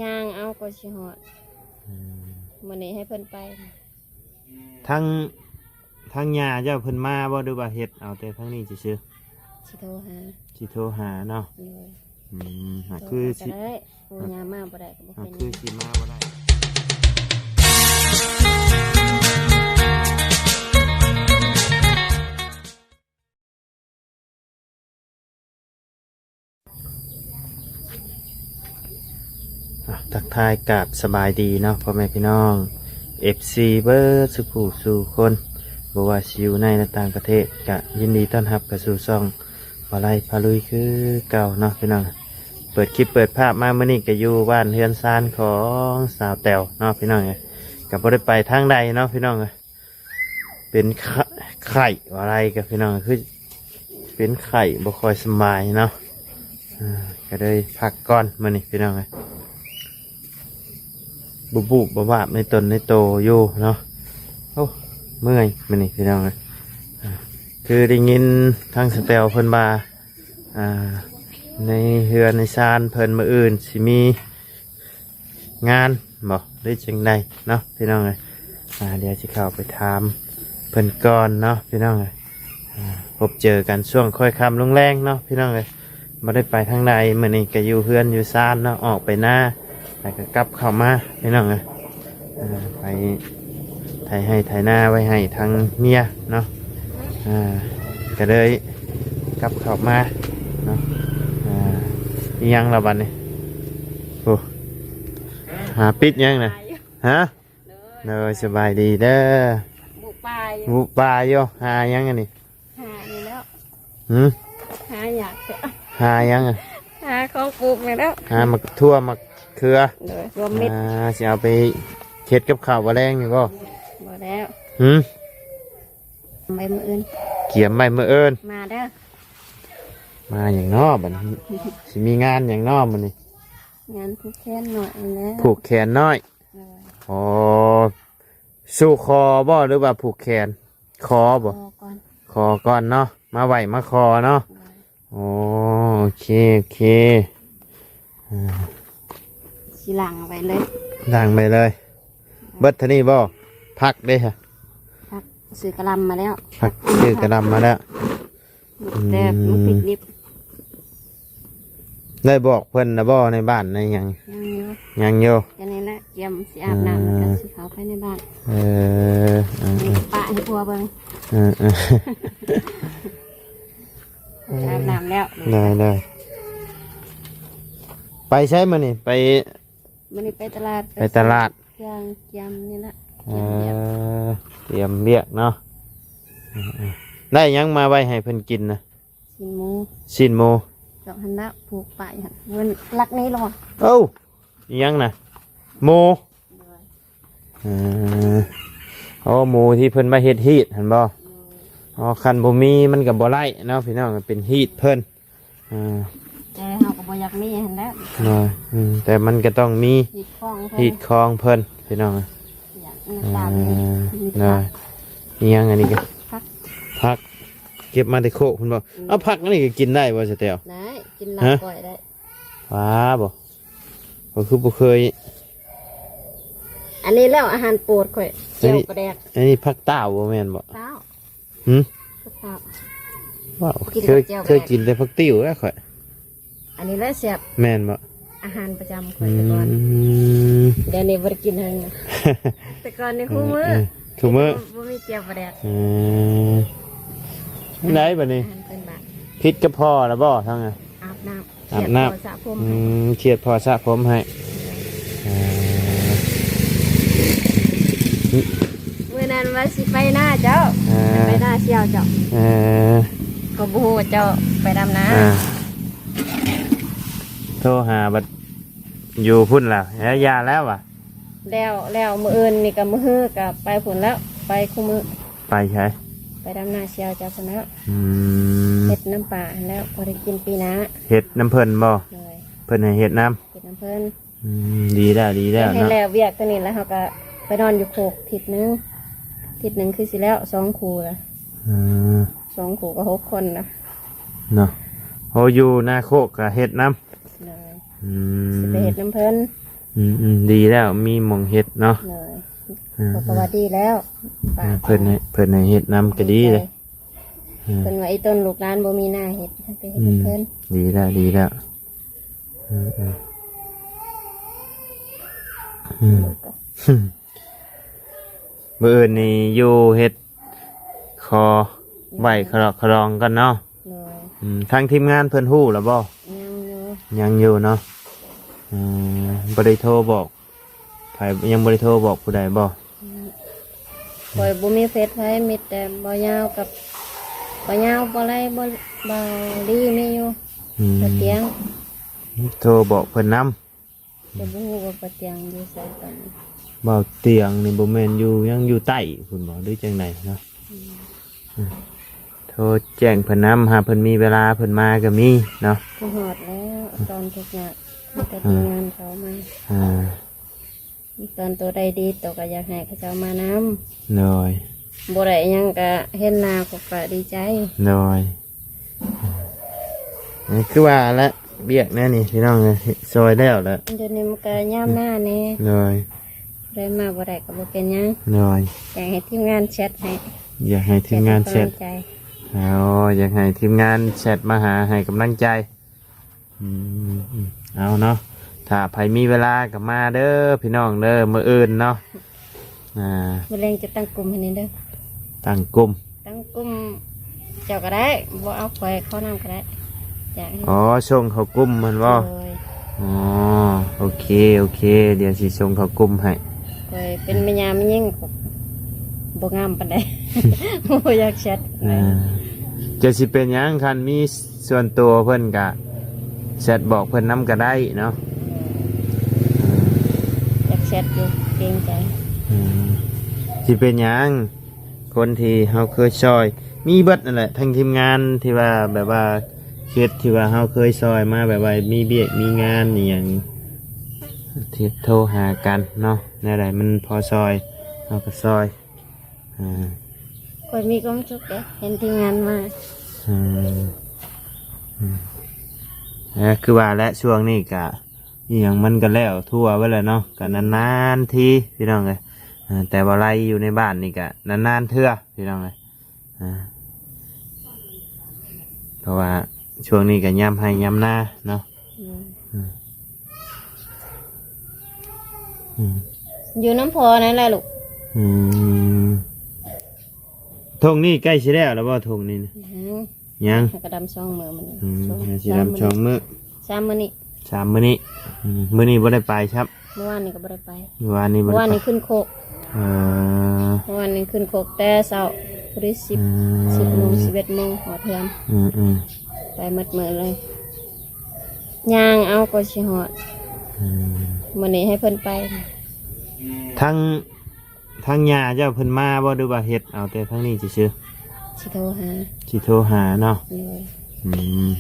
ย่างเอาก็สิฮอดมื้อนี้ให้เพิ่นไปทั้งญาเจ้าเพิ่นมาบ่หรือว่าเฮ็ดเอาแต่ทั้งนี้ซื่อสิโทรหาสิโทรหาเนาะเลยหาคือสิได้ปู่ย่ามาบ่ได้ก็บ่เป็นคือสิมาบ่ได้ทักทายกับสบายดีเนาะพ่อแม่พี่น้อง FC เบิร์ดสุขสู่คนบ่ว่าสิอยู่ในและต่างประเทศก็ยินดีต้อนรับกับสู่ช่องบ่ไล่พาลุยคือเก่าเนาะพี่น้องเปิดคลิปเปิดภาพมามื้อนี้ก็อยู่บ้านเฮือนซานของสาวแต๋วเนาะพี่น้องก็บ่ได้ไปทางใดเนาะพี่น้องเป็นไข้อะไรกับพี่น้องคือเป็นไข้บ่ค่อยสบายเนาะก็เลยพักก่อนมื้อนี้พี่น้องบุบบ้าในตนในโตอยู่เนาะโอ้เมื่อยมันนี่พี่น้องคือได้ยินทางสเตลเพิ่นมาในเฮือนในซานเพิ่นมาอื่นสิมีงานบอกได้จังใดเนาะพี่น้องเลยเดี๋ยวจะเข้าไปถามเพิ่นก่อนเนาะพี่น้องเลยพบเจอกันช่วงค่อยคำลงแรงเนาะพี่น้องเลยมาได้ไปทางใดมันนี่ก็อยู่เฮือนอยู่ซานเนาะออกไปหน้าแล้วก็กลับเข้ามาพี่น้องเลยไปไถให้ไถหน้าไว้ให้ทางเมียเนาะก็เลยกลับเข้ามาเนาะยังละบัดนี่โอ้หาปิดยังนะฮะเลยสบายดีเด้อบุปลาโยหายังอันนี้หานี่แล้วหาอยากหายังหาของปลูกนี่แล้วหามักทั่วมักเขือรวมมิตรจะเอาไปเค็ดกับข้าวแรงอยู่ก็บ่แล้วใบมืออื่นเกี่ยมใบมือเอิญมาเด้อมาอย่างนอกบัดสิมีงานอย่างนอกมันนี่งานผูกแขนหน่อยแล้วผูกแขนน้อยอ๋อสู้คอบ่หรือว่าผูกแขนคอบ่คอก่อนเนาะมาไหวมาคอเนาะโอเคสิหลังไปเลยหลังไปเลยเบิดท่านี่บ่พักได้ค่ะพักซื้อกระลำมาแล้วพักซื้อกระลำมาแล้วแต่มันปิดนิบได้บอกเพิ่นนะบ่ในบ้านในยังอยู่กันนี่แหละเตรียมสิอาบน้ำกันสิเขาไปในบ้านปะให้พัวเบิ่งอาบน้ำแล้วได้ไปใช้มานี่ไปมันนี่ไปตลาดเครื่องยำนี่แหละเตรียมเรียกเนาะได้ยังมาไว้ให้เพิ่นกินนะสินโมดอกฮันดะผูกปะอย่างมันรักนี้หรอโอ้ยังนะโมโมที่เพิ่นมาเฮ็ดฮีทเห็นบ่คันบ่มีมันกับบ่ไล่เนาะพี่น้องเป็นฮีทเพิ่นแต่เขาก็บ่อยากมีเห็นแล้วแต่มันก็ต้องมีฮีทคลองเพิ่นพี่น้องยังอันนี้ก็พักเก็บมาได้โคคุณบอกเอาพักนี่ก็กินได้บ่เสตียวได้กินลำก่อยได้ว้าบ่คือบ่เคยอันนี้แล้วอาหารโปรดข่อยเจียวกระแดกอันนี้พักเต้าบ่แม่นบ่เต้าว้าวเคยกินแต่พักติ้วแล้วข่อยอันนี้แล้วเสียบแม่นบ่อาหารประจำข่อยแต่ก่อนเดี๋ยวนี้บ่ได้กินเลยแต่ก่อนนี่คู่มื้อบ่มีเจียวกระแดกไหนบัดนี้พิษกับพ่อแล้วบ่ทั้งไงอาบน้ำเฉียดพอสระผมให้เมื่อนั้นว่าสิไปหน้าเจ้าไปหน้าเชี่ยวเจ้าก็บูเจ้าไปดำน้โทรหาบัดอยู่พุ่นล่ะยาแล้วว่ะแล้วมืออื่นนี่กับมือฮื้อกับไปผุนแล้วไปคู่มือไปใช่ไปดำนาเชียวเจ้าชนะเห็ดน้ำป่าแล้วพอได้กินปีนะเห็ดน้ำเพิ่นบ่เพิ่นให้เห็ดน้ำเห็ดน้ำเพิ่นดีแล้วเห็ดแล้วเวียกตัวนี้แล้วเขาก็ไปนอนอยู่โขกทิศนึงคือสิแล้ว2 คู่ละ2 คู่ก็6 คนนะเนาะโหอยู่หน้าโคกกับเห็ดน้ำสิไปเห็ดน้ำเพิ่น ดีแล้วมีหม่องเฮ็ดเนาะ เลยบอกว่าดีแล้วป้า เพิ่นให้เฮ็ดนำก็ดีเลย เพิ่นว่าไอ้ต้นลูกหลานบ่มีหน้าเฮ็ดให้ไปเฮ็ดให้เพิ่น ดีแล้วดีแล้วมื้ออื่นนี่อยู่เฮ็ดคอไหวคลองกันเนาะ เลย ทางทีมงานเพิ่นฮู้แล้วบ่ ยังอยู่ยังอยู่เนาะบ่ได้โทรบอกไผยังบ่ได้โทรบอกผู้ใดบ่ ปล่อยบ่มีเฟซไว้มีแต่บ่ยาวกับบ่ยาวบ่ไรบ่ดีมีอยู่บ่เตียง โทรบอกเพิ่นนำ แต่บ่ฮู้ว่าบ่เตียงอยู่ไสตอนนี้ เบาเตียงนี่บ่แม่นอยู่ยังอยู่ใต้คุณบ่หรือจังไดเนาะโทรแจ้งเพิ่นนำหาเพิ่นมีเวลาเพิ่นมาก็มีเนาะ ก็ฮอดแล้วตอนทุกอย่างแต่ทีมงานเขามา ตอนตัวใดดีตัวก็อยากให้เขาเจ้ามานำ น้อย บ่ได้หยังก็เห็นหน้าก็ดีใจ น้อยคือว่าละเบียกแน่นี่พี่น้องเลยซอยแล้วละ เดี๋ยวนี้มันก็ยามหน้าแน่ น้อย ได้มาบ่ได้ก็บ่เป็นหยัง น้อย อยากให้ทีมงานแชทให้ อยากให้ทีมงานแชท ให้กำลัใจ อยากให้ทีมงานแชทมาหาให้กำลังใจเอาเนาะถ้าใครมีเวลาก็มาเด้อพี่น้องเด้อมื้ออื่นเนาะมื้อแรงจะตั้งกลุ่มให้นี่เด้อ ตั้งกลุ่ม ตั้งกลุ่มเจ้าก็ได้บ่เอาข่อยเข้านำก็ได้อยากให้ อ๋อส่งเขากลุ่มมันว่า โดย อ๋อโอเคเดี๋ยวสิส่งเขากลุ่มให้ ข่อยเป็นแม่ยามแม่ยิ่งบ่งามปานใด บ่อยากแชท จะสิเป็นหยังคันมีส่วนตัวเพิ่นกะแชทบอกเพิ่นนํก็ได้เนาะ อยากแชทอยู่เกรงใจ สิเป็นหยังคนที่เฮาเคยซอย มีเบิดนั่นแหละทั้งทีมงานที่ว่าแบบว่าเคสที่ว่าเฮาเคยซอยมาแบบว่ามีเบียกมีงานอหย่างที่โทรหากันเนาะแนวใดมันพอซอยเฮาก็ซอยข่อยมีความสุขเด้เห็นทีมงานมา คือว่าและช่วงนี้กะอหย่างมันก็แล้วทั่วไว้แล้วเนาะก็นานๆทีพี่น้องเลยแต่ว่าไรอยู่ในบ้านนี่กะนานๆเทื่อพี่น้องเลยเพราะว่าช่วงนี้ก็ย้ำให้ย้ำหน้าเนาะอยู่น้ำพอนั่นแหละลูก ทงนี่ใกล้สิแล้วแล้วบ่ทงนี่ยัง กระดำช่องมือมัน สิดำช่องมื้อ 3 มื้อนี้ 3 มื้อนี้มื้อนี้บ่ได้ไปครับ เมื่อวานนี้ก็บ่ได้ไป เมื่อวานนี้บ่ เมื่อ ได้ วาน ไป นี้ขึ้นโคกเมื่อวานนี้ขึ้นโคกแต่เช้าพอดี10 โมง 11 โมงหอดเทือนไปหมดมื้อเลยย่างเอาก็สิหอดมื้อนี้ให้เพิ่นไป ทั้งยาเจ้าเพิ่นมาบ่ดูว่าเฮ็ดเอาแต่ทั้งนี้ซื่อ สิโทรหา สิโทรหาเนาะ เลย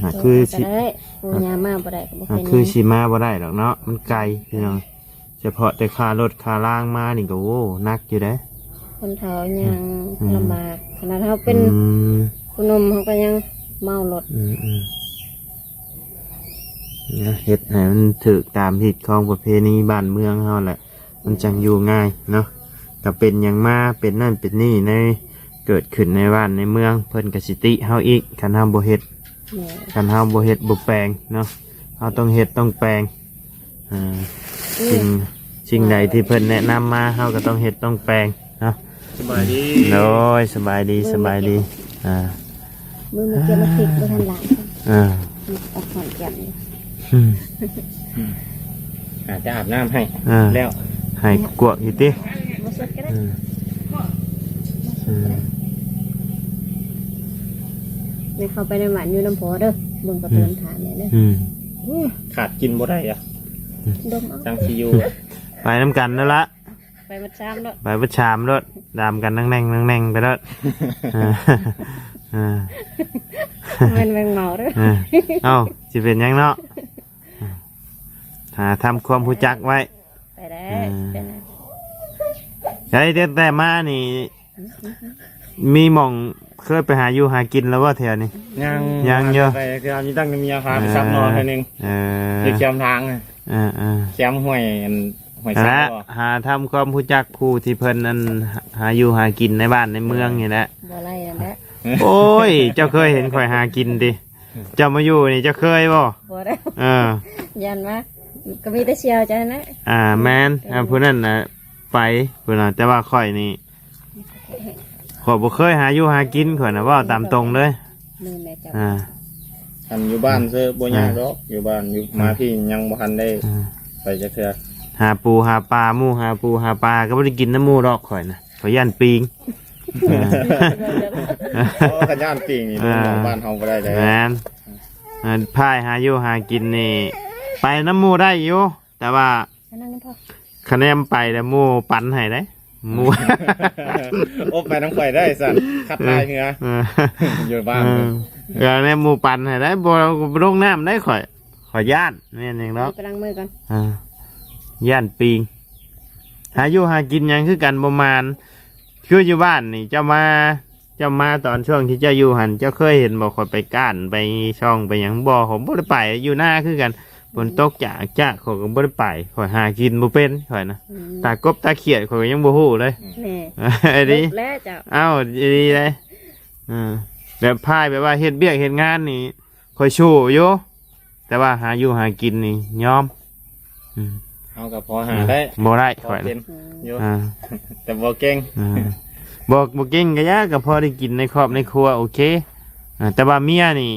หาคือสิ ได้ปูยามาบ่ได้ก็บ่เป็น คือสิมาบ่ได้หรอกเนาะมันไกลพี่น้องเฉพาะแต่ค่ารถค่าล่างมานี่ก็โอ้หนักอยู่เด้ คนเฒ่ายังลำบากขนาดเฮาเป็นผู้หนุ่มเฮาก็ยังเมารถ เฮ็ดให้มันถูกตามทิศของประเพณีบ้านเมืองเฮาแหละมันจังอยู่ง่ายเนาะก็เป็นหยังมาเป็นนั่นเป็นนี่ในเกิดขึ้นในบ้านในเมืองเพิ่นก็สิติเฮาอีกคันเฮาบ่เฮ็ดคันเฮาบ่เฮ็ดบ่แปลงเนาะเฮาต้องเฮ็ดต้องแปลงสิ่งใดที่เพิ่นแนะนำมาเฮาก็ต้องเฮ็ดต้องแปลงเนาะสบายดีโอ้ยสบายดีมือเกี่ยวมาติดบ่ทันหลังออกหอนแก่น อาจจะอาบน้ำให้แล้ว ให้กวกอยู่ติ บ่สดก็ได้ไม่เข้าไปในหมันอยู่น้ำพอเด้อเบิ่งกับเดินทางเนี่ยเด้อ ขาดกินบ่ได้อะ ดมเอา จังซียู ไปน้ำกันนั่นละ ไปมัดซ้ำเด้อ ไปประชามรถดามกันนั่งไปรถ มันแมงเมาเด้อ เอ้าสิเป็นยังเนาะทำความผู้จักไว้ ไปได้เป็นไง ใช่แต่มานี่ มีหม่องเคยไปหาอยู่หากินแล้วว่าแถวนี้ ยัง เยอะ ไปคือมีตั้งมีอาคารไปซับนอนแค่นึง คือแคมทางน่ะ แคมห้วยอันห้วยซั และ กบ่ หาทำความรู้จักผู้ที่เพิ่นนั้นหาอยู่หากินในบ้านในเมืองนี่แหละ บ่ไล่นั่นแหละ โอ้ย เจ้าเคยเห็นข่อยหากินดิเจ้ามาอยู่นี่เจ้าเคยบ่ บ่ได้ อ ยันว่าก็มีแต่เชียวจ้ะนะ แมนผู้นั้นน่ะไปผู้นั้นแต่ว่าข่อยนี่ข่อยบ่เคยหาอยู่หากินข่อยน่ะเว่าตามตรงเลย มือแม่จับ อันอยู่บ้านเสื้อบ่ยากหรอกอยู่บ้านอยู่มาพี่ยังบ่ทันได้ไปจักเทื่อ หาปูหาปลาหมู่หาปูหาปลาก็บ่ได้กินน้ำหมู่ดอกข่อยน่ะข่อยย่านปิง เพราะกันย่านปิงนี่ลงบ้านเฮาบ่ได้เลย แมนพายหาอยู่หากินนี่ไปน้ำหมู่ได้อยู่แต่ว่า นั่งกันพอ คะแนนไปแล้วหมู่ปันให้ได้หมู่ โอ้ไปน้ำข่อยได้สั่นคัดลายเหงืออยู่บ้าน เนี่ยหมู่ปันให้ได้บ่ลงน้ำได้ข่อยย่านแม่นอย่างเนาะ ไปล้างมือก่อน ย่านปิงหาอยู่หากินหยังคือกันประมาณคืออยู่บ้านนี่เจ้ามาตอนช่วงที่เจ้าอยู่หันเจ้าเคยเห็นบอกข่อยไปก้านไปช่องไปหยังบ่ผมบ่ได้ไปอยู่หน้าคือกันฝนตกจ้าข่อยก็บ่ได้ไปข่อยหากินบ่เป็นข่อยนะตากบตาเขียดข่อยก็ยังบ่ฮู้เลย แม่ ไอ้ดิ แล้วเจ้า เอ้าดีเลยแบบพายแบบว่าเฮ็ดเบี้ยกเฮ็ดงานนี่ข่อยชู้อยู่แต่ว่าหาอยู่หากินนี่ยอม เอากับพอหาได้ บ่ได้ พอ ข่อย เป็ นะ นอยู่ อ่า แต่บ่เก่ง บอกเก่งก็ยากก็พอได้กินในครอบในครัวโอเคแต่ว่าเมียนี่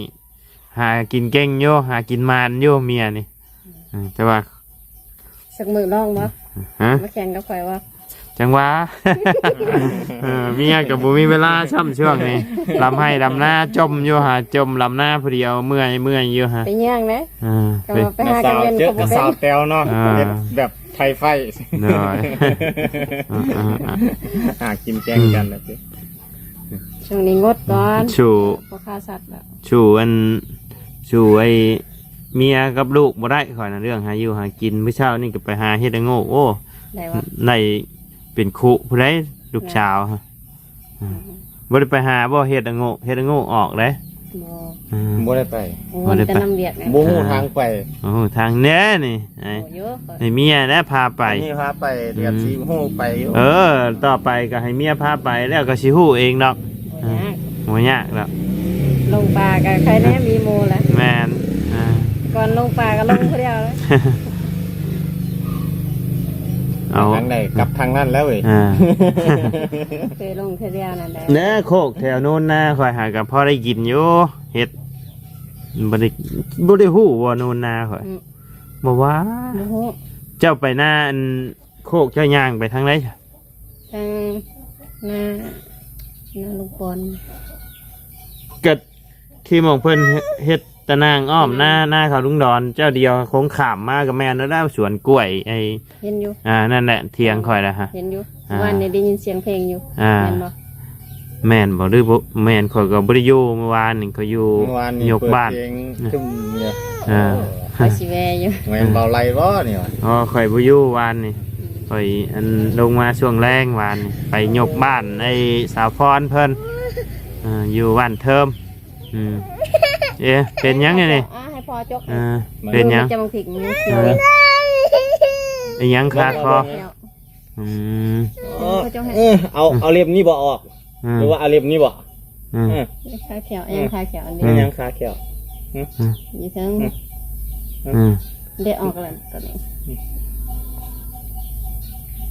หากินเก่งโยหากินมานโยเมียนี่แต่ว่า สักมือลองบ่ ฮะ มาแข่งกับข่อยว่า จังหวะ เมียกับบุมีเวลาช่ำช่วงนี้ลำให้ลำหน้าจมโยหาจมลำหน้าผู้เดียวเมื่อยอยู่ฮะ ไปย่างนะ ก็ ไป ไปหากันเย็น เจอ ก็ กั บ่ บ เป็ สาวน แต้วเนาะแบบไทยไฟ หน่อย หากินแกงกันแบบนี้ ช่วงนี้งดก่อน ชู พอฆ่าสัตว์แล้ว ชูไอเมียกับลูกบ่ได้ข่อยนะเรื่องหาอยู่หากินเมื่อเช้านี่ก็ไปหาเฮ็ดให้โง่โอ้ ได้ว่า ในเป็นครูผู้ใดลูกชาวฮะบ่ได้ไปหาบ่เฮ็ดให้โง่ออกเลย บ่ บ่ได้ไป โอ้ยแต่น้ำเบียดนะ บ่ฮู้ทางไป โอ้ทางเนี้ยนี่ไอ้ โอ้เยอะข่อย ให้เมียนะพาไป นี่พาไปเรียนซีฮู้ไปอยู่ ต่อไปก็ให้เมียพาไปแล้วก็สิฮู้เองดอก โอ้ยยาก บ่ยากดอก ลงป่ากับใครแน่มีโมแหละ แม่น ก่อนลงป่าก็ลงคนเดียวเลย เอา ทางไหนกลับทางนั้นแล้วเว้ย เคยลงคนเดียวนั่นแหละ เนื้อโคกแถวโน้นนะคอยหากับพ่อได้กินอยู่เฮ็ดบ่ได้ฮู้ว่าโน้นนาข่อยบ่ว่า โอ้โห เจ้าไปหน้าอันโคกเจ้าย่างไปทางไหน ทางหน้าลุงปอน เกิดที่หมองเพิ่นเฮ็ดตะนางอ้อมหน้าเขาลุงดอนเจ้าเดียวคงขามมากับแม่นแล้วได้สวนกล้วยไอ้ เห็นอยู่ นั่นแหละเถียงข่อยนะฮะ เห็นอยู่วันนี้ได้ยินเสียงเพลงอยู่ อ่า เห็นบ่ แม่นบ่หรือบ่แม่นข่อยก็บ่ได้อยู่เมื่อวานนี่ก็อยู่ เมื่อวานนี้ ยกบ้าน เปิดเพลงขึ้นเนี่ย ไปสิแวอยู่ แม่นเบาไรบ่เนี่ย อ๋อข่อยบ่อยู่วานนี่ข่อยอันลงมาช่วงแรงวานนี่ไปยกบ้านไอ้สาวพรเพิ่นอยู่บ้านเทิมเป็นยังไงนี่ ให้พอจก เป็นยัง จะมาผิดมือเขียว ไอ้ยังคาคอ เอาเล็บนี้บ่ออกหรือว่าเอาเล็บนี้บ่ ขาเขียวยังขาเขียวอันนี้ ยังคาเขียว ยี่ทั้งได้ออกแล้วตอนนี้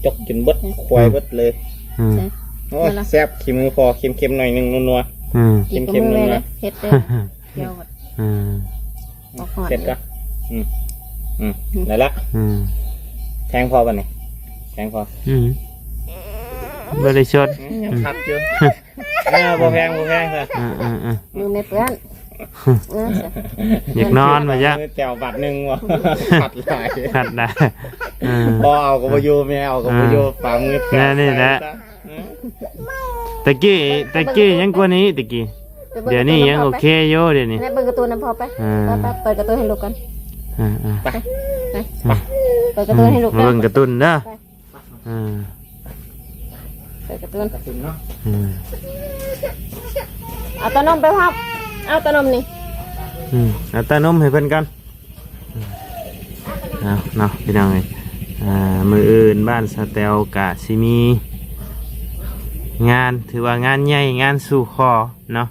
จกกินเบิดควายเบิดเลยโอ้แซ่บขี้มือพอเค็มๆหน่อยนึงนัว กินกับมือเลยเฮ็ดได้เขียวหมดออกหอด เสร็จก็ได้ละแทงพอป่ะนี่แทงพอ บ่ได้ชด คัดเยอะบ่แพงซะ มือไม่เปื้อน อยากนอนมาจ้ะ แก้วบัตรนึงว่ะขัดหลาย ขัดได้ พอเอาก็บ่อยู่แม่เอาก็บ่อยู่ฝ่ามือ นี่แหละตะกี้ยังกว่านี้ตะกี้เดี๋ยวนี้ยังโอเคโยเดี๋ยวนี้ เปิดการ์ตูนน้ำพอไปเปิดการ์ตูนให้ลูกกัน ไป เปิดการ์ตูนให้ลูก มาเบิ่งการ์ตูนเด้อ เปิดการ์ตูน กระตุ้นเนาะ เอาตะนมไปพับเอาตะนมนี่ เอาตานมให้เพิ่นกัน เอาเนาะพี่น้องเอ้ยมืออื่นบ้านสแตลกะสิมีงานถือว่างานใหญ่งานสู่คอเนาะ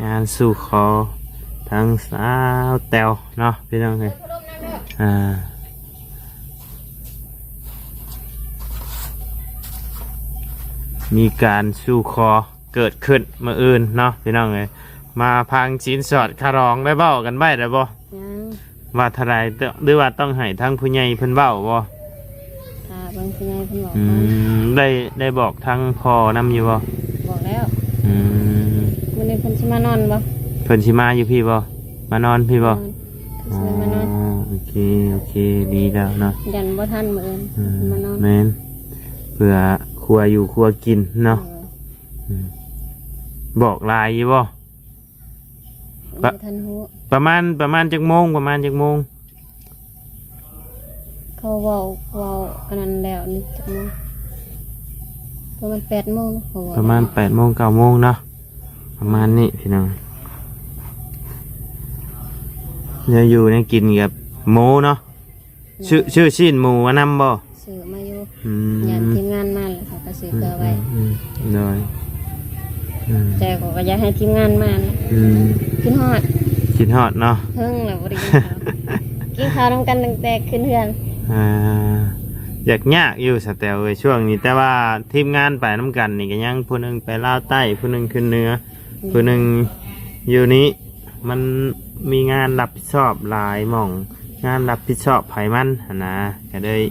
งานสู่คอทั้งสาวแตวเนาะพี่น้องเอ้ยมีการสู่คอเกิดขึ้นมืออื่นเนาะพี่น้องเอ้ยมาพังจีนสอดคารองได้เบ้ากันไว้ได้บ่ว่าทลายหรือว่าต้องให้ทั้งผู้ใหญ่เพิ่นเบ้าบ่บางผู้ใหญ่เพิ่นบอกได้บอกทั้งพ่อนำอยู่บ่บอกแล้วมื้อนี้เพิ่นสิมานอนบ่เพิ่นสิมาอยู่พี่บ่มานอนพี่บ่มานอนโอเคดีแล้วเนาะยันบ่ทันมื้ออื่นมานอนแม่นเพื่อครัวอยู่ครัวกินเนาะบอกลายอยู่บ่ประมาณจักโมงเขาเว้าอันนั้นแล้วนี่จักโมงประมาณ8 โมงประมาณ8 โมง 9 โมงเนาะประมาณนี้พี่น้องเนี่ยอยู่ในกินกับหมูเนาะชื่อชิ้นหมูนำบ่ซื้อมาอยู่งานทีมงานมาเลยเขาก็ซื้อเกลือไว้เลยแต่ก็อยากให้ทีมงานมาขึ้นฮอดเนาะเพิ่งแล้วบ่ได้กินข้าวนํกันตั้งแต่ขึ้นเฮือนอยากยากอยู่สแตลเว้ยช่วงนี้แต่ว่าทีมงานไปน้ำกันนี่ก็ยังผู้นึงไปลาวใต้ผู้นึงขึ้นเหนือผู้นึงอยู่นี้มันมีงานรับผิดชอบหลายหม่องงานรับผิดชอบไผมันนะก็เลย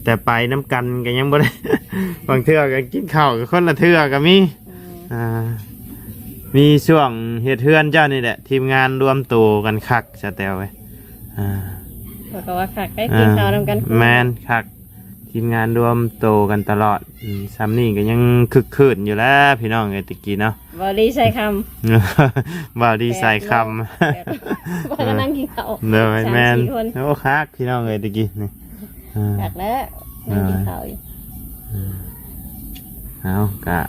แต่ไปน้ำกันก็ยังบ่ได้ บางเทื่อก็กินข้าวกับคนละเทื่อก็มีช่วงเฮ็ดเฮือนเจ้านี่แหละทีมงานรวมตัวกันคักสแตลเว้ยก็ว่าคักได้กินข้าวนำกันแมนคักทีมงานรวมโตกันตลอดซ้ำนี่ก็ยังคึกคืนอยู่แล้วพี่น้องไอ้ตะกี้เนาะบอดีใส่คำบอดีใส่คำบอกกันนั่งกินข้าวเลยแมนโอ้คักพี่น้องไอ้ตะกี้นี่คักแล้วนั่งกินข้าวอยู่เอากะ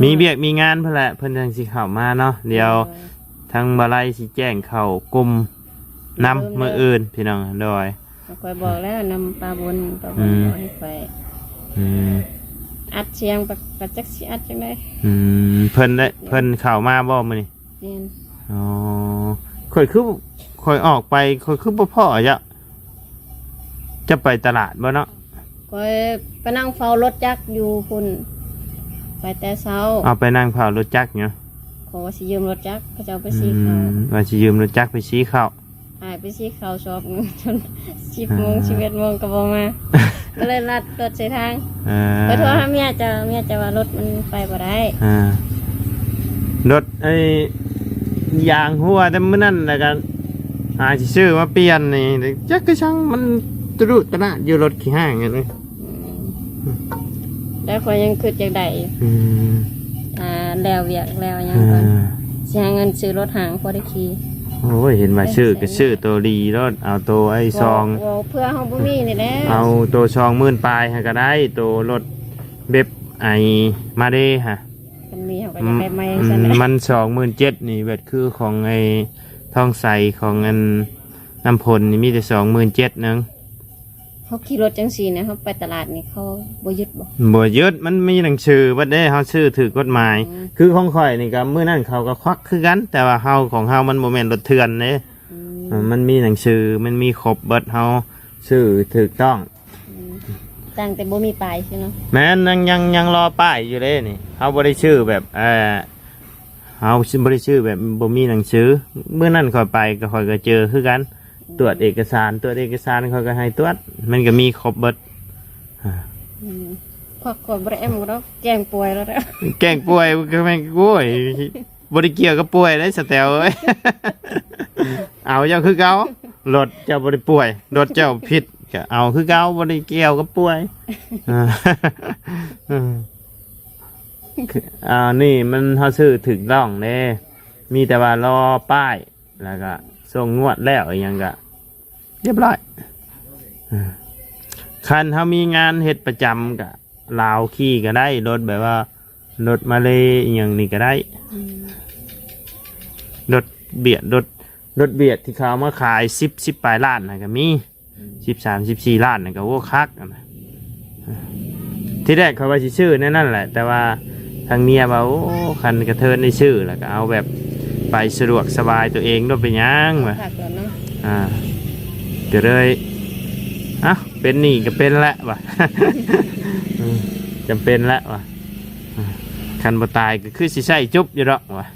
มีเบียกมีงานเพื่อแหละเพื่อนทางสิเข้ามาเนาะเดี๋ยวทางบาไลสิแจ้งเข้ากลุ่มนำมืออื่นพี่น้องโดยคอยบอกแล้วนำปลาบนบอกให้ไปอัดเสียงปะจักสิอัดจังได้เพิ่นเข้ามาบ่มื้อนี้อ๋อค่อยออกไปค่อยคือบ่พอจะไปตลาดบ่เนาะค่อยไปนั่งเฝ้ารถจักรอยู่พุ่นไปแต่เช้าเอาไปนั่งเฝ้ารถจักรเนาะขอว่าสิยืมรถจักรเขาจะเอาไปซีข้าวว่าสิยืมรถจักรไปซีข้าวไปซีข้าวชอบจน10 โมง 11 โมงก็บ่มาก็เลยลัดรถใส่ทางไปโทรหาเมียจะว่ารถมันไปบ่ได้รถไอ้ยางหัวแต่มื้อนั้นแล้วก็สิซื้อมาเปลี่ยนนี่จักคือช่างมันตรุตระอยู่รถขี้ห้างอย่างนี้แล้วคนยังคิดอย่างใดแล้วเวียกแล้วยังก่อนเสียเงินซื้อรถหางพอได้ขี่โอ้ยเห็นว่าชื่อก็ชื่อตัวดีรถเอาตัวไอ้ซองเพื่อห้องบุมีนี่แหละเอาตัวซอง10,000 ปลายก็ได้ตัวรถเบบไอมาเด้ฮะมันมีเขาก็จะได้ไม่มัน27,000นี่เบ็ดคือของไอ้ทองใสของเงินน้ำพลนี่มีแต่27,000นึงเขาขี่รถจังสีนะเขาไปตลาดนี่เขาบ่ยึดบ่ยึดมันมีหนังสือว่าได้เขาชื่อถือกฎหมายคือของข่อยนี่ก็มื้อนั้นเขาก็ควักคือกันแต่ว่าเฮาของเฮามันบ่แม่นรถเถื่อนเด้มันมีหนังสือมันมีครบเบิดเฮาชื่อถูกต้องตั้งแต่บ่มีป้ายใช่เนาะแม้นยังรอป้ายอยู่เด้นี่เฮาบ่ได้ชื่อแบบเฮาบ่ได้ชื่อแบบบ่มีหนังสือมื้อนั้นข่อยไปก็ข่อยก็เจอคือกันตรวจเอกสารเขาก็ให้ตรวจมันก็มีครบเบิดพอก่อนบริเอ็มก็แกงป่วยแล้วแกงป่วยก็แม่งป่วยบริเกี่ยวกับป่วยได้สแตลเอ้ยเอาเจ้าคือเก่ารถเจ้าบริป่วยรถเจ้าผิดก็เอาคือเก่าบริเกี่ยวกับป่วยนี่มันเขาซื้อถึงร่องเน่มีแต่ว่ารอป้ายแล้วก็ส่งงวดแล้วยังก็เรียบร้อยคันเขามีงานเฮ็ดประจำกับลาวขี่ก็ได้รถแบบว่ารถมาเลยอย่างนี้ก็ได้รถเบียดที่เขามาขาย10 ปลายล้านนะก็มี 13-14 ล้านนี่ก็โอ้คักนะที่แรกเขาว่าสิชื่อนั่นแหละแต่ว่าทางเมียว่าโอ้คันกระเทินได้ชื่อแล้วก็เอาแบบไปสะดวกสบายตัวเองด้วยไปย่างว่ะ ผักแล้วเนาะ ก็เลยเป็นหนี้ก็เป็นแล้วว่ะ จำเป็นแล้วว่ะคันบ่ตายก็คือสิใช้จุ๊บอยู่ดอกว่ะ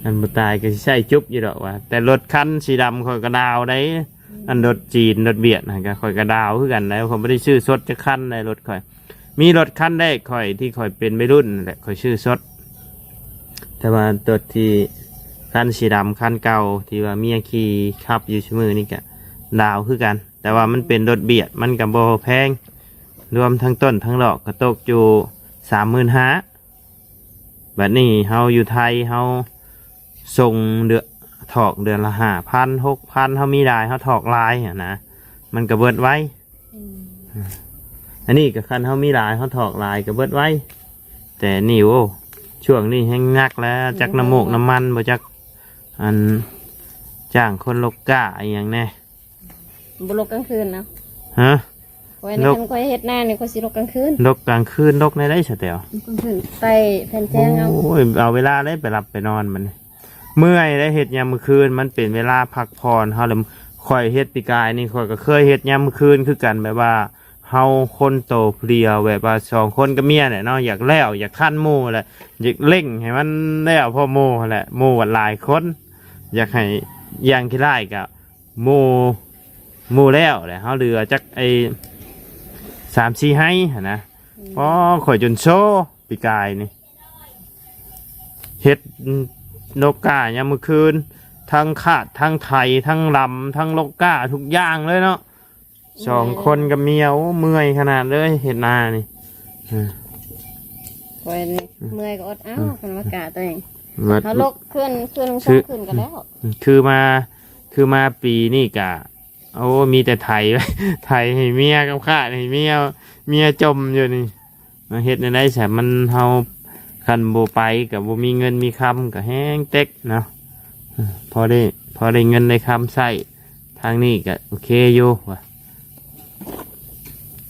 คันบ่ตายก็สิใช้จุ๊บอยู่ดอกว่ะแต่รถคันสีดำข่อยก็ดาวได้อันรถจีนรถเบียดนะก็ข่อยก็ดาวคือกันนะผมไม่ได้ชื่อสดจะคันในรถข่อยมีรถคันได้ข่อยที่ข่อยเป็นวัยรุ่นแหละข่อยชื่อสดแต่ว่าตัวที่คันสีดำคันเก่าที่ว่าเมียขี่ขับอยู่ชั่วมือนี่ก็ดาวคือกันแต่ว่ามันเป็นรถเบียดมันกับโบแพงรวมทั้งต้นทั้งดอกก็ตกอยู่35,000แบบนี้เฮาอยู่ไทยเฮาส่งถอกเดือนละ5,000 6,000เฮามีได้เฮาถอกลายนะมันก็เบิดไว้อันนี้ก็คันเฮามีหลายเฮาถอกลายก็เบิดไว้แต่นี่โอ้ช่วงนี้แห้งงักแล้วจักน้ำมูกน้ำมันบ่จักอันจ้างคนลกก้าอย่างแน่ บุลกกลางคืนนะ ฮะ ไว้ในคันคอยเฮ็ดหน้านี่คอยสิลกกลางคืน ลกกลางคืนลกในได้สะเตียว กลางคืนไปแผ่นแจ้งเอา โอ้ยเอาเวลาได้ไปหลับไปนอนมันเมื่อยได้เฮ็ดยามมื้อคืนมันเป็นเวลาพักผ่อนเฮาเลยค่อยเฮ็ดปีกายนี่ค่อยก็เคยเฮ็ดยามมื้อคืนคือกันแบบว่าเฮาคนโตเพลียวแบบว่า2คนกับเมียเนี่ยเนาะอยากแล้วอยากคั่นหมู่แหละอยากเร่งให้มันแล้วพอหมู่แหละหมู่หลายคนอยากให้อย่างที่ได้ก็หมู่แล้วแหละเฮาเหลือจักไอ้3-4ให้หั่นนะอ๋อข่อยจนโซปีกายนี่เฮ็ดนกก้ายามมื้อคืนทั้งขาดทั้งไทยทั้งลำทั้งลกก้าทุกอย่างเลยเนาะ2คนกับเมียโอ้เมื่อยขนาดเลยเห็ดนานี่ คอยเมื่อยก็อดเอ้าคันว่ากะตัวเอง มา เฮาลกขึ้นขึ้นกันแล้ว คือมาปีนี่กะโอ้มีแต่ไทย ไทยให้เมียกับข้าให้เมียจมอยู่นี่มาเฮ็ดในได้แต่มันเฮาคันโบไปกับโบมีเงินมีคำกับแห้งเต็กเนาะพอได้เงินได้คำใส่ทางนี้ก็โอเคอยู่ว่ะ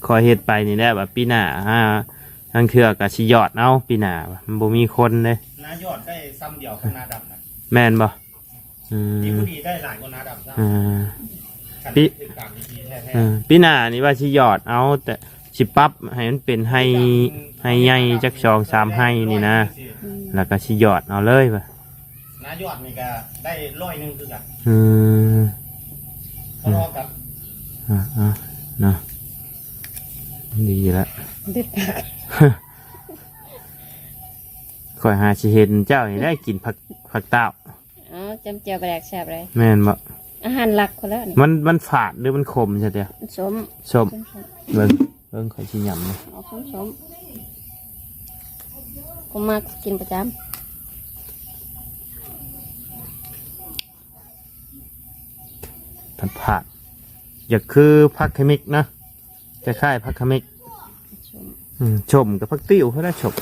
คอยเฮ็ดไปนี่แหละแบบปีหน้าทางเถื่อกับชิยอดเอาปีหน้ามันบ่มีคนเลย นายอดได้ซ้ำเดียวกับนาดำนะ แม่นบ่ ดีผู้ดีได้หลายกว่านาดำซ้ำ ปีหน้านี่ว่าชิยอดเอาแต่สิปรับให้มันเป็นให้ใหญ่จัก2-3ให้นี่นะแล้วก็ชิยอดเอาเลยป่ะ นายอดนี่ก็ได้100คือกัน ทะเลาะกับ เนาะดีแล้ว ดึก ข่อยหาสิเห็นเจ้านี่ได้กินผักเต้า อ๋อจำเจียวแปลกแซ่บเลย แม่นบ่ อาหารหลักคนแล้วนี่ มันฝาดหรือมันขมใช่เดียว สม ส้มเบิ่งข่อยสิยำเลย เอาสมผมมากินประจ ผัดอย่าคือผักเคมิกนะคล้ายๆผักเคมิก ำสม ชมกับผักติ้วเขาได้ชม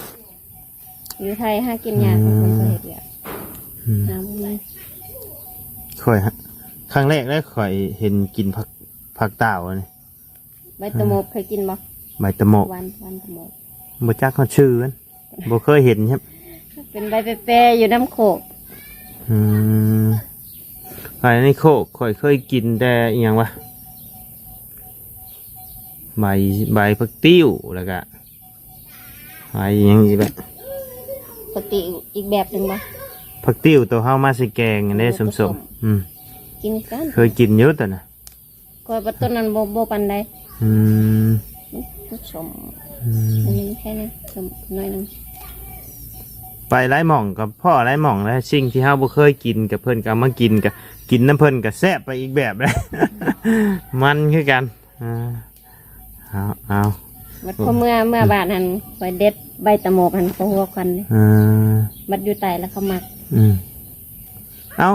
อยู่ไทยหากินยากคนเคยเห็นเนี่ยน้ำมัน ข่อยฮะครั้งแรกแล้วข่อยเห็นกินผักเต้านี่ ใบตะโมบเคยกินบ่ ใบตะโมก วันตะโมบ บ่จักเขาชื่อมันบ่เคยเห็นใช่ไหม เป็นใบเปย์อยู่น้ำโขก ไอ้นี่โคกข่อยเคยกินแต่อหย่างวะใบผักติ้วแล้วก็ใบอหย่างนี้แบบ ปกติอีกแบบหนึ่งบ่ ผักติ้วตัวเฮามาใส่แกงอันนี้สมกินกัน เคยกินเยอะแต่นะ ก็ปัตต้นนั้นโบปันใดสมอันนี้แค่นี้สมน้อยนึง ไปไล่หม่องกับพ่อไล่หม่องแล้วสิ่งที่เฮาบ่เคยกินกับเพิ่นก็มากินกับกินน้ำเพิ่นก็แซ่บไปอีกแบบเลย มันคือกันเอา บัดพอเมื่อบาทหันไว้เด็ดใบตะโมกหันเขาหัวควันเลยบัดอยู่ใต้แล้วเขาหมัก เอา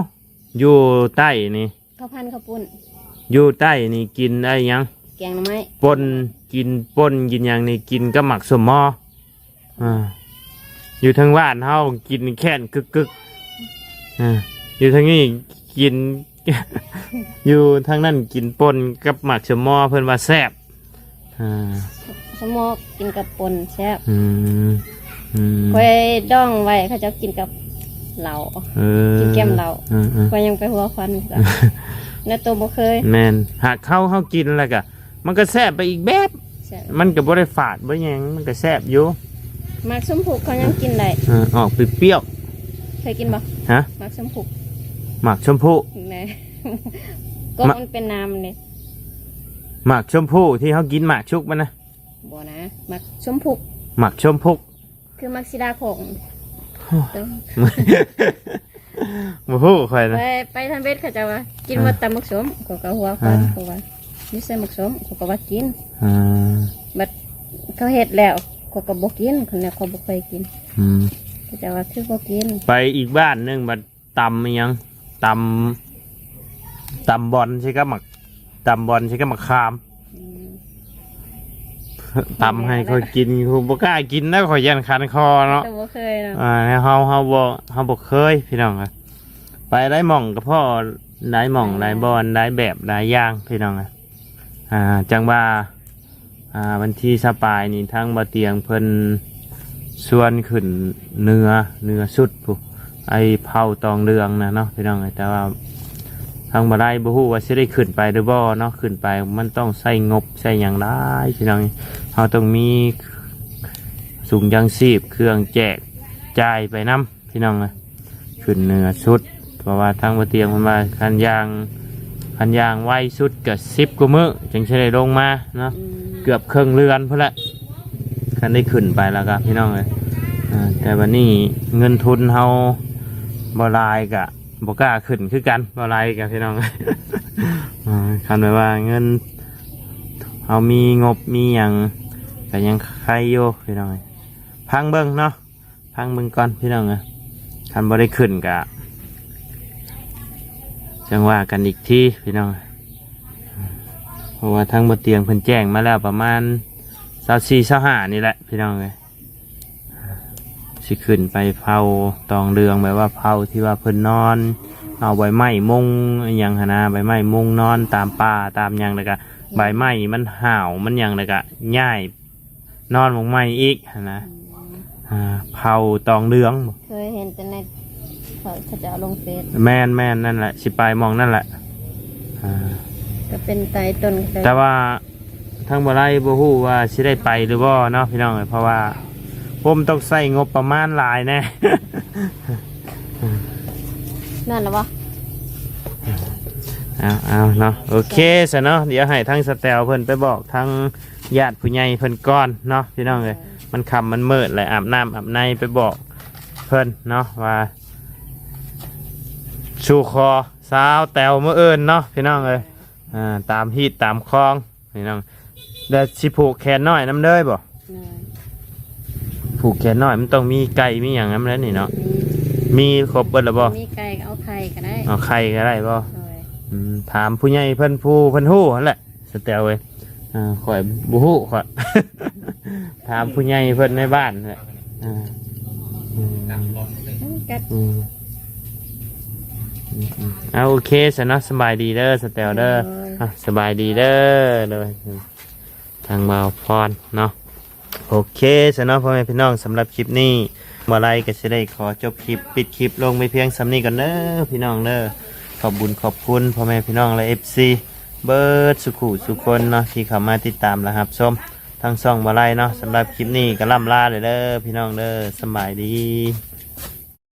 อยู่ใต้นี่ ข้าวพันข้าวปุ้น อยู่ใต้นี่กินได้ยัง แกงหน่อไม้ กินอย่างนี่กินก็หมักสมมออยู่ทางบ้านเฮากินแค่นกึกอยู่ทางนี้กิน อยู่ทางนั้นกินป่นกับหมักชะมอเพิ่นว่าแซ่บสมอกกินกับปนแซ่บไว้ดองไว้เขาจะกินกับเหล้ากินแก้มเหล้าก็ยังไปหัวควันจ้ะแล้วตัวบ่เคยแม่นหากเข้าเฮากินแล้วก็มันก็แซ่บไปอีกแบบมันก็บ่ได้ฝาดบ่หยังมันก็แซ่บอยู่หมากชมพูเขายังกินได้ออกเปรี้ยวเคยกินบ่ฮะหมากชมพูหมากชมพูแน่ก็มันเป็นน้ำนี่หมากชมพูที่เฮากินหมากชุกมันนะบ่นะหมากชมพูหมากชมพูคือหมากสีดาผงบ่ฮู้ค่อยนะไปทำเบ็ดเขาจะว่ากินมาตำหมกสมเขาก็หัวควันเขาว่านี่ใส่หมกสมเขาก็ว่ากินบัดเขาเฮ็ดแล้วเขาก็บ่กินคนนี้เขาบ่เคยกินเขาจะว่าคือบ่กินไปอีกบ้านนึงบัดตำอีหยังตำบอลใช่ก็หมักตำบอลใช่ก็หมักคามตำให้เขากินเขาบ่กล้ากินนะเขายันคันคอเนาะบ่เคยเนาะเฮาบ่เคยพี่น้องอะไปได้หม่องกับพ่อได้หม่องได้บอลได้แบบได้ย่างพี่น้องอะจังว่าวันที่สปายนี่ทั้งบ่เตียงเพิ่นชวนขึ้นเนื้อสุดผู้ไอเผาตองเรืองนะเนาะพี่น้องแต่ว่าทางบ่ได้บ่ฮู้ว่าสิได้ขึ้นไปหรือบ่เนาะขึ้นไปมันต้องใส่งบใส่หยังได้พี่น้องเฮาต้องมีสูงยังชีพเครื่องแจกจ่ายไปนํพี่น้องขึ้นเนื้อสุดเพราะว่าทางบ่เตียงมันว่าคันยางไว้สุดก็10กว่ามื้อจึงสิได้ลงมาเนาะเกือบครึ่งเรือนพุ่นละคันได้ขึ้นไปแล้วก็พี่น้องแต่วันนี้เงินทุนเฮาบ่หลายก็บ่กล้าขึ้นคือกันบ่หลายกันพี่น้องคันไว้ว่าเงินเฮามีงบมีหยังก็ยังใครอยู่พี่น้องพังเบิ่งเนาะพังเบิ่งก่อนพี่น้องคันบ่ได้ขึ้นก็จังว่ากันอีกทีพี่น้องเพราะว่าทางบ่เตียงเพิ่นแจ้งมาแล้วประมาณ24-25นี่แหละพี่น้องสิขึ้นไปเผาตองเรืองแบบว่าเผาที่ว่าเพิ่นนอนเอาใบไม้มุงอย่างหนาใบไม้มุงนอนตามป่าตามอย่างเลยกะใบไม้มันห่าวมันอย่างเลยกะง่ายนอนลงไม้อีกนะเผาตองเรืองเคยเห็นแต่ในเขาจะเอาลงเฟซแม่นนั่นแหละสิไปมองนั่นแหละก็เป็นไตต้นแต่ว่าทั้งบ่ได้บ่ฮู้ว่าสิได้ไปหรือบ่เนาะพี่น้องเพราะว่าผมต้องใส่งบประมาณหลายแน่นั่นหรอวะเอาเนาะโอเคซะเนาะเดี๋ยวให้ทั้งสแตลเพิ่นไปบอกทั้งญาติผู้ใหญ่เพิ่นก่อนเนาะพี่น้องเลยมันค่ำมันมืดเลยอาบน้ำอาบในไปบอกเพิ่นเนาะว่าชูคอสาวแตวเมื่อเอิญเนาะพี่น้องเลยตามฮีตตามคลองพี่น้องเดี๋ยวสิผูกแขนน้อยน้ำเด้ยบ่ผูกแขนน้อยมันต้องมีไก่มีอย่างนั้นแล้วนี่เนาะมีครบเบิดหรือบ่มีไก่เอาไข่ก็ได้เอาไข่ก็ได้บ่ถามผู้ใหญ่เพิ่นฮู้นั่นแหละสแตลเว้ยข่อยบ่ฮู้ข่อยถามผู้ใหญ่เพิ่นในบ้านแหละเอาโอเคสนะสบายดีเด้อสแตลเด้อสบายดีเด้อเลยทางบ่าวพรเนาะโอเคสำหรับพ่อแม่พี่น้องสำหรับคลิปนี้มาไล่ก็จะได้ขอจบคลิปปิดคลิปลงไปเพียงสำนี้ก่อนเด้อพี่น้องเด้อขอบคุณพ่อแม่พี่น้องและ FC เบิร์ดสุขุสุคนเนาะที่เข้ามาติดตามและครับชมทั้งช่องมาไล่เนาะสำหรับคลิปนี้ก็ล่ำลาเลยเด้อพี่น้องเด้อสบายดี